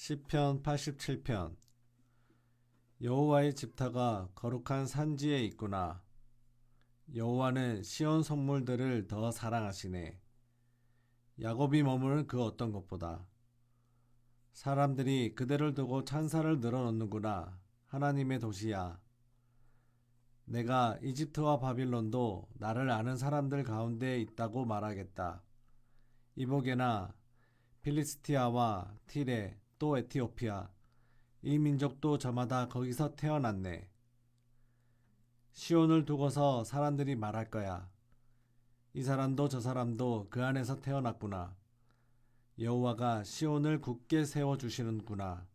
시편 87편. 여호와의 집터가 거룩한 산지에 있구나. 여호와는 시온 성물들을 더 사랑하시네. 야곱이 머무는 그 어떤 것보다. 사람들이 그대를 두고 찬사를 늘어놓는구나. 하나님의 도시야. 내가 이집트와 바빌론도 나를 아는 사람들 가운데 있다고 말하겠다. 이보게나 필리스티아와 티레 또 에티오피아 이 민족도 저마다 거기서 태어났네. 시온을 두고서 사람들이 말할 거야. 이 사람도 저 사람도 그 안에서 태어났구나. 여호와가 시온을 굳게 세워주시는구나.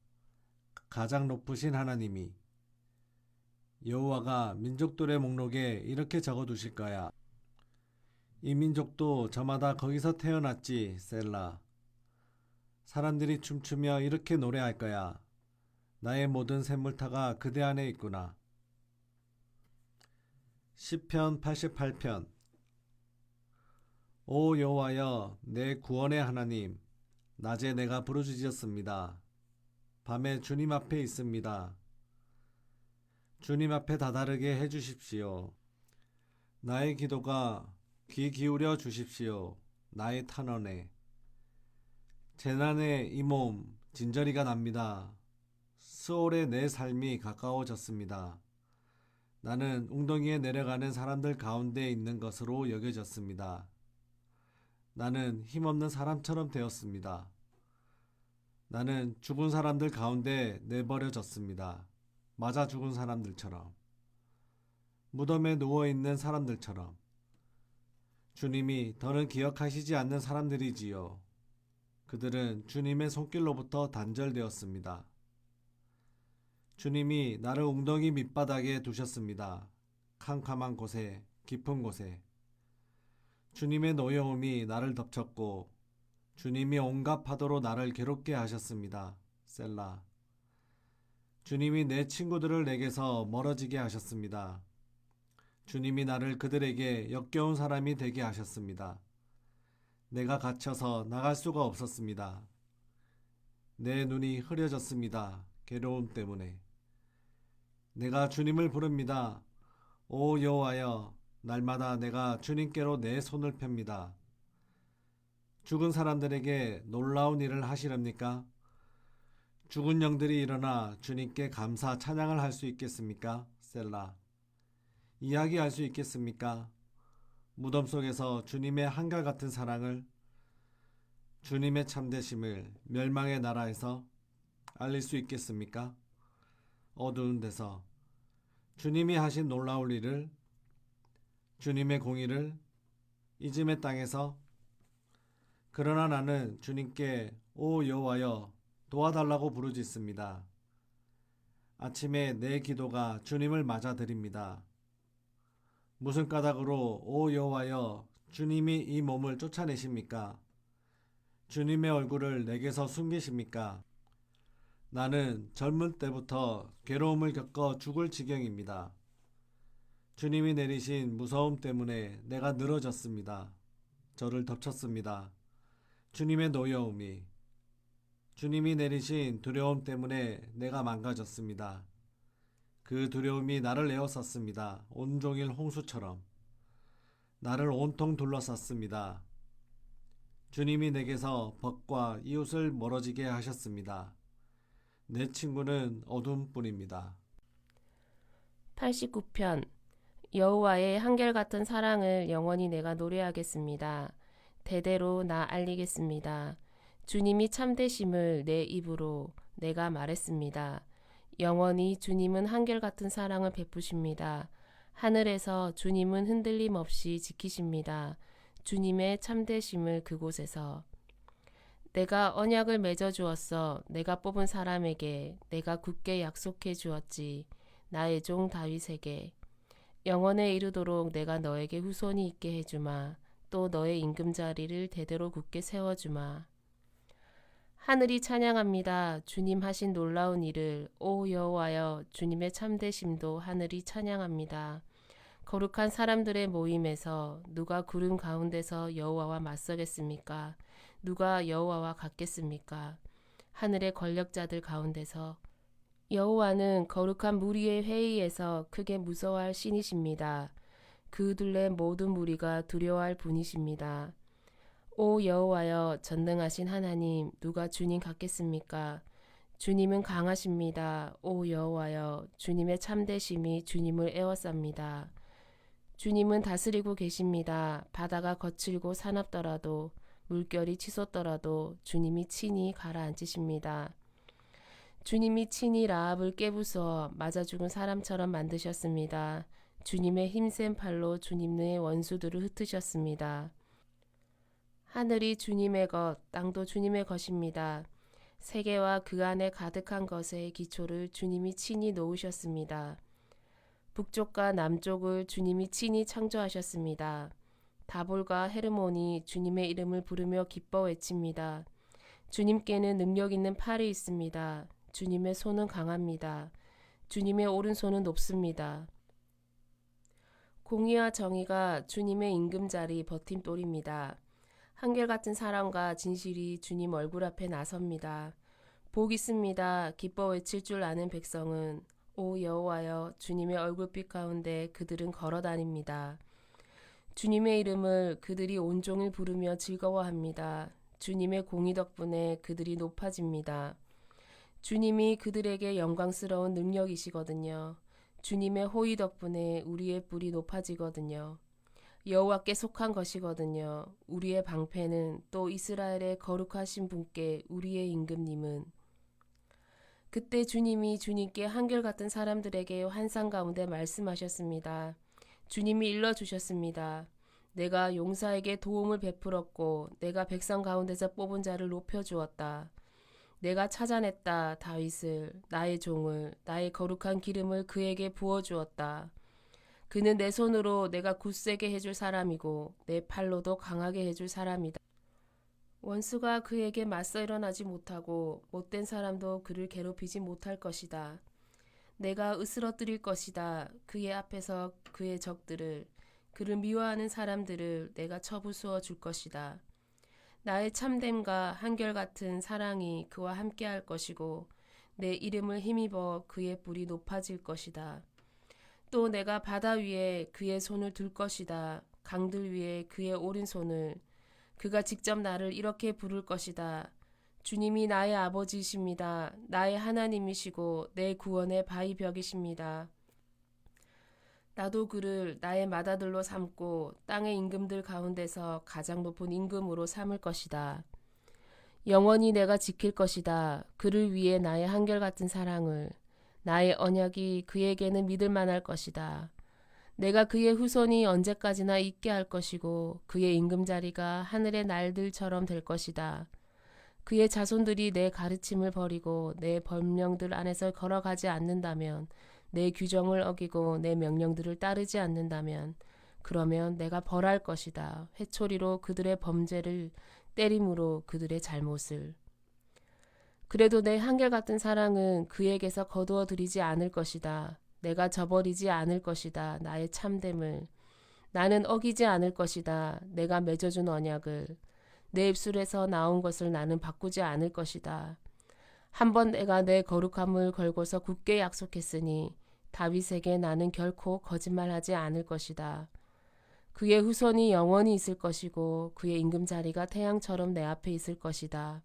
가장 높으신 하나님이. 여호와가 민족들의 목록에 이렇게 적어두실 거야. 이 민족도 저마다 거기서 태어났지, 셀라. 사람들이 춤추며 이렇게 노래할 거야. 나의 모든 샘물타가 그대 안에 있구나. 시편 88편. 오 여호와여, 내 구원의 하나님, 낮에 내가 부르짖었습니다. 밤에 주님 앞에 있습니다. 주님 앞에 다다르게 해주십시오. 나의 기도가 귀 기울여 주십시오. 나의 탄원에. 재난에 이 몸 진저리가 납니다. 스올에 내 삶이 가까워졌습니다. 나는 웅덩이에 내려가는 사람들 가운데 있는 것으로 여겨졌습니다. 나는 힘없는 사람처럼 되었습니다. 나는 죽은 사람들 가운데 내버려졌습니다. 맞아 죽은 사람들처럼. 무덤에 누워있는 사람들처럼. 주님이 더는 기억하시지 않는 사람들이지요. 그들은 주님의 손길로부터 단절되었습니다. 주님이 나를 웅덩이 밑바닥에 두셨습니다. 캄캄한 곳에, 깊은 곳에. 주님의 노여움이 나를 덮쳤고 주님이 온갖 파도로 나를 괴롭게 하셨습니다. 셀라. 주님이 내 친구들을 내게서 멀어지게 하셨습니다. 주님이 나를 그들에게 역겨운 사람이 되게 하셨습니다. 내가 갇혀서 나갈 수가 없었습니다. 내 눈이 흐려졌습니다. 괴로움 때문에. 내가 주님을 부릅니다. 오 여호와여, 날마다 내가 주님께로 내 손을 펴니다. 죽은 사람들에게 놀라운 일을 하시렵니까? 죽은 영들이 일어나 주님께 감사 찬양을 할 수 있겠습니까? 셀라. 이야기할 수 있겠습니까? 무덤 속에서 주님의 한결같은 사랑을, 주님의 참되심을 멸망의 나라에서 알릴 수 있겠습니까? 어두운 데서 주님이 하신 놀라울 일을, 주님의 공의를 이즘의 땅에서. 그러나 나는 주님께 오 여호와여 도와달라고 부르짖습니다. 아침에 내 기도가 주님을 맞아드립니다. 무슨 까닭으로 오 여호와여 주님이 이 몸을 쫓아내십니까? 주님의 얼굴을 내게서 숨기십니까? 나는 젊은 때부터 괴로움을 겪어 죽을 지경입니다. 주님이 내리신 무서움 때문에 내가 늘어졌습니다. 저를 덮쳤습니다. 주님의 노여움이. 주님이 내리신 두려움 때문에 내가 망가졌습니다. 그 두려움이 나를 에워쌌습니다. 온종일 홍수처럼. 나를 온통 둘러쌌습니다. 주님이 내게서 벗과 이웃을 멀어지게 하셨습니다. 내 친구는 어둠뿐입니다. 89편. 여호와의 한결같은 사랑을 영원히 내가 노래하겠습니다. 대대로 나 알리겠습니다. 주님이 참되심을 내 입으로 내가 말했습니다. 영원히 주님은 한결같은 사랑을 베푸십니다. 하늘에서 주님은 흔들림 없이 지키십니다. 주님의 참되심을 그곳에서. 내가 언약을 맺어 주었어. 내가 뽑은 사람에게 내가 굳게 약속해 주었지. 나의 종 다윗에게. 영원에 이르도록 내가 너에게 후손이 있게 해주마. 또 너의 임금자리를 대대로 굳게 세워주마. 하늘이 찬양합니다. 주님 하신 놀라운 일을. 오 여호와여, 주님의 참되심도 하늘이 찬양합니다. 거룩한 사람들의 모임에서 누가 구름 가운데서 여호와와 맞서겠습니까? 누가 여호와와 같겠습니까? 하늘의 권력자들 가운데서. 여호와는 거룩한 무리의 회의에서 크게 무서워할 신이십니다. 그 둘레 모든 무리가 두려워할 분이십니다. 오 여호와여, 전능하신 하나님, 누가 주님 같겠습니까? 주님은 강하십니다. 오 여호와여, 주님의 참되심이 주님을 에워쌉니다. 주님은 다스리고 계십니다. 바다가 거칠고 사납더라도, 물결이 치솟더라도 주님이 친히 가라앉히십니다. 주님이 친히 라합을 깨부수어 맞아 죽은 사람처럼 만드셨습니다. 주님의 힘센 팔로 주님의 원수들을 흩으셨습니다. 하늘이 주님의 것, 땅도 주님의 것입니다. 세계와 그 안에 가득한 것의 기초를 주님이 친히 놓으셨습니다. 북쪽과 남쪽을 주님이 친히 창조하셨습니다. 다볼과 헤르몬이 주님의 이름을 부르며 기뻐 외칩니다. 주님께는 능력 있는 팔이 있습니다. 주님의 손은 강합니다. 주님의 오른손은 높습니다. 공의와 정의가 주님의 임금자리 버팀돌입니다. 한결같은 사랑과 진실이 주님 얼굴 앞에 나섭니다. 복 있습니다. 기뻐 외칠 줄 아는 백성은. 오 여호와여, 주님의 얼굴빛 가운데 그들은 걸어다닙니다. 주님의 이름을 그들이 온종일 부르며 즐거워합니다. 주님의 공의 덕분에 그들이 높아집니다. 주님이 그들에게 영광스러운 능력이시거든요. 주님의 호의 덕분에 우리의 뿔이 높아지거든요. 여호와께 속한 것이거든요. 우리의 방패는, 또 이스라엘의 거룩하신 분께 우리의 임금님은. 그때 주님이 주님께 한결같은 사람들에게 환상 가운데 말씀하셨습니다. 주님이 일러주셨습니다. 내가 용사에게 도움을 베풀었고 내가 백성 가운데서 뽑은 자를 높여주었다. 내가 찾아냈다 다윗을, 나의 종을, 나의 거룩한 기름을 그에게 부어주었다. 그는 내 손으로 내가 굳세게 해줄 사람이고 내 팔로도 강하게 해줄 사람이다. 원수가 그에게 맞서 일어나지 못하고 못된 사람도 그를 괴롭히지 못할 것이다. 내가 으스러뜨릴 것이다. 그의 앞에서 그의 적들을, 그를 미워하는 사람들을 내가 쳐부수어 줄 것이다. 나의 참됨과 한결같은 사랑이 그와 함께할 것이고 내 이름을 힘입어 그의 뿔이 높아질 것이다. 또 내가 바다 위에 그의 손을 둘 것이다. 강들 위에 그의 오른손을. 그가 직접 나를 이렇게 부를 것이다. 주님이 나의 아버지이십니다. 나의 하나님이시고 내 구원의 바위벽이십니다. 나도 그를 나의 맏아들로 삼고 땅의 임금들 가운데서 가장 높은 임금으로 삼을 것이다. 영원히 내가 지킬 것이다. 그를 위해 나의 한결같은 사랑을. 나의 언약이 그에게는 믿을 만할 것이다. 내가 그의 후손이 언제까지나 있게 할 것이고 그의 임금자리가 하늘의 날들처럼 될 것이다. 그의 자손들이 내 가르침을 버리고 내 법령들 안에서 걸어가지 않는다면, 내 규정을 어기고 내 명령들을 따르지 않는다면, 그러면 내가 벌할 것이다. 회초리로 그들의 범죄를, 때림으로 그들의 잘못을. 그래도 내 한결같은 사랑은 그에게서 거두어 들이지 않을 것이다. 내가 저버리지 않을 것이다. 나의 참됨을. 나는 어기지 않을 것이다. 내가 맺어준 언약을. 내 입술에서 나온 것을 나는 바꾸지 않을 것이다. 한번 내가 내 거룩함을 걸고서 굳게 약속했으니 다윗에게 나는 결코 거짓말하지 않을 것이다. 그의 후손이 영원히 있을 것이고 그의 임금자리가 태양처럼 내 앞에 있을 것이다.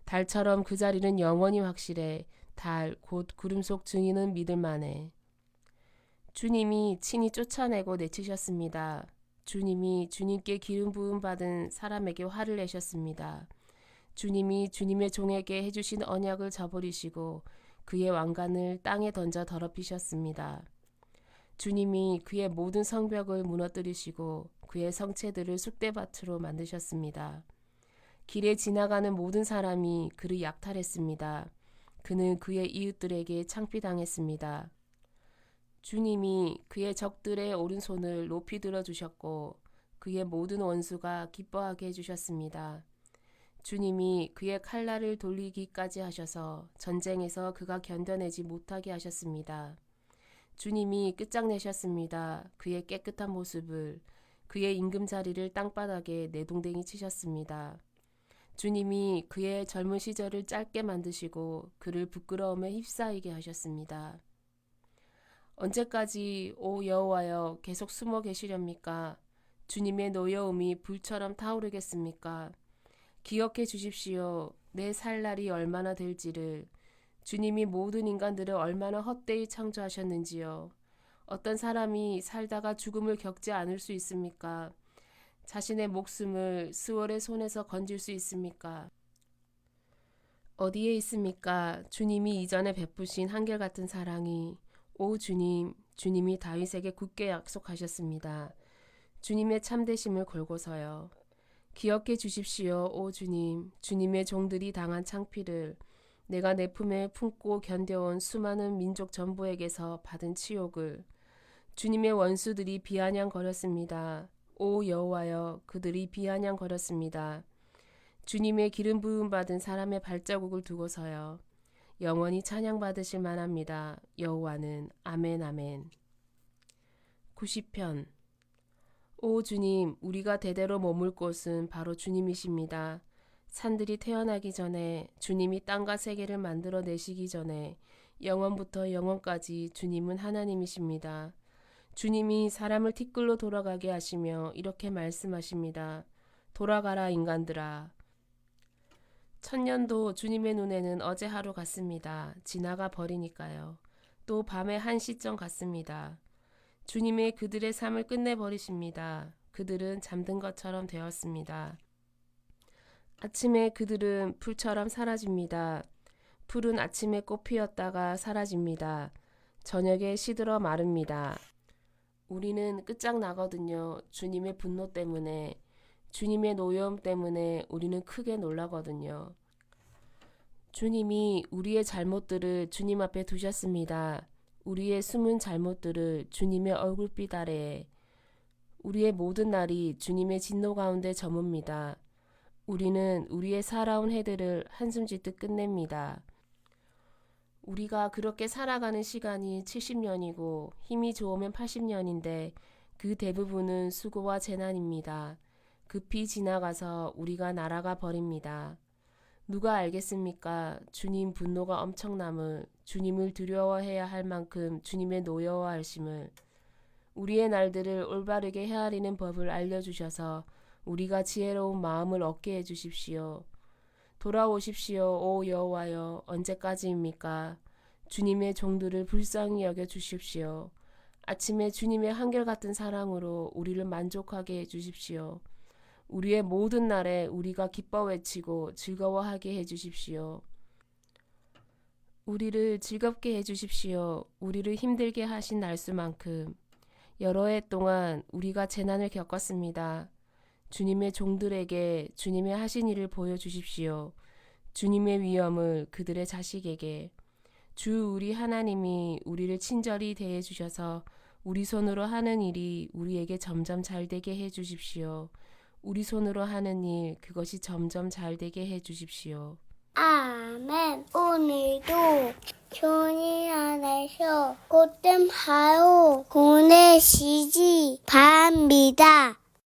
달처럼 그 자리는 영원히 확실해. 달, 곧 구름 속 증인은 믿을 만해. 주님이 친히 쫓아내고 내치셨습니다. 주님이 주님께 기름 부음 받은 사람에게 화를 내셨습니다. 주님이 주님의 종에게 해주신 언약을 저버리시고 그의 왕관을 땅에 던져 더럽히셨습니다. 주님이 그의 모든 성벽을 무너뜨리시고 그의 성체들을 쑥대밭으로 만드셨습니다. 길에 지나가는 모든 사람이 그를 약탈했습니다. 그는 그의 이웃들에게 창피당했습니다. 주님이 그의 적들의 오른손을 높이 들어주셨고 그의 모든 원수가 기뻐하게 해주셨습니다. 주님이 그의 칼날을 돌리기까지 하셔서 전쟁에서 그가 견뎌내지 못하게 하셨습니다. 주님이 끝장내셨습니다. 그의 깨끗한 모습을, 그의 임금자리를 땅바닥에 내동댕이 치셨습니다. 주님이 그의 젊은 시절을 짧게 만드시고 그를 부끄러움에 휩싸이게 하셨습니다. 언제까지 오 여호와여 계속 숨어 계시렵니까? 주님의 노여움이 불처럼 타오르겠습니까? 기억해 주십시오. 내 살 날이 얼마나 될지를. 주님이 모든 인간들을 얼마나 헛되이 창조하셨는지요. 어떤 사람이 살다가 죽음을 겪지 않을 수 있습니까? 자신의 목숨을 스월의 손에서 건질 수 있습니까? 어디에 있습니까? 주님이 이전에 베푸신 한결같은 사랑이. 오 주님, 주님이 다윗에게 굳게 약속하셨습니다. 주님의 참되심을 걸고서요. 기억해 주십시오, 오 주님. 주님의 종들이 당한 창피를, 내가 내 품에 품고 견뎌온 수많은 민족 전부에게서 받은 치욕을, 주님의 원수들이 비아냥거렸습니다. 오 여호와여, 그들이 비아냥거렸습니다. 주님의 기름 부음 받은 사람의 발자국을 두고서요. 영원히 찬양받으실 만합니다. 여호와는 아멘 아멘. 90편. 오 주님, 우리가 대대로 머물 곳은 바로 주님이십니다. 산들이 태어나기 전에, 주님이 땅과 세계를 만들어내시기 전에 영원부터 영원까지 주님은 하나님이십니다. 주님이 사람을 티끌로 돌아가게 하시며 이렇게 말씀하십니다. 돌아가라 인간들아. 천년도 주님의 눈에는 어제 하루 같습니다. 지나가 버리니까요. 또 밤의 한 시점 같습니다. 주님의 그들의 삶을 끝내버리십니다. 그들은 잠든 것처럼 되었습니다. 아침에 그들은 풀처럼 사라집니다. 풀은 아침에 꽃 피었다가 사라집니다. 저녁에 시들어 마릅니다. 우리는 끝장나거든요. 주님의 분노 때문에, 주님의 노여움 때문에 우리는 크게 놀라거든요. 주님이 우리의 잘못들을 주님 앞에 두셨습니다. 우리의 숨은 잘못들을 주님의 얼굴빛 아래에, 우리의 모든 날이 주님의 진노 가운데 저뭅니다. 우리는 우리의 살아온 해들을 한숨 짓듯 끝냅니다. 우리가 그렇게 살아가는 시간이 70년이고 힘이 좋으면 80년인데 그 대부분은 수고와 재난입니다. 급히 지나가서 우리가 날아가 버립니다. 누가 알겠습니까? 주님 분노가 엄청남을, 주님을 두려워해야 할 만큼 주님의 노여워하심을, 우리의 날들을 올바르게 헤아리는 법을 알려주셔서 우리가 지혜로운 마음을 얻게 해주십시오. 돌아오십시오, 오 여호와여. 언제까지입니까? 주님의 종들을 불쌍히 여겨 주십시오. 아침에 주님의 한결같은 사랑으로 우리를 만족하게 해주십시오. 우리의 모든 날에 우리가 기뻐 외치고 즐거워하게 해주십시오. 우리를 즐겁게 해주십시오. 우리를 힘들게 하신 날수만큼. 여러 해 동안 우리가 재난을 겪었습니다. 주님의 종들에게 주님의 하신 일을 보여주십시오. 주님의 위엄을 그들의 자식에게. 주 우리 하나님이 우리를 친절히 대해주셔서 우리 손으로 하는 일이 우리에게 점점 잘되게 해주십시오. 우리 손으로 하는 일, 그것이 점점 잘되게 해주십시오. 아멘. 오늘도 교회 안에서 꽃샘 하루 보내시기 바랍니다.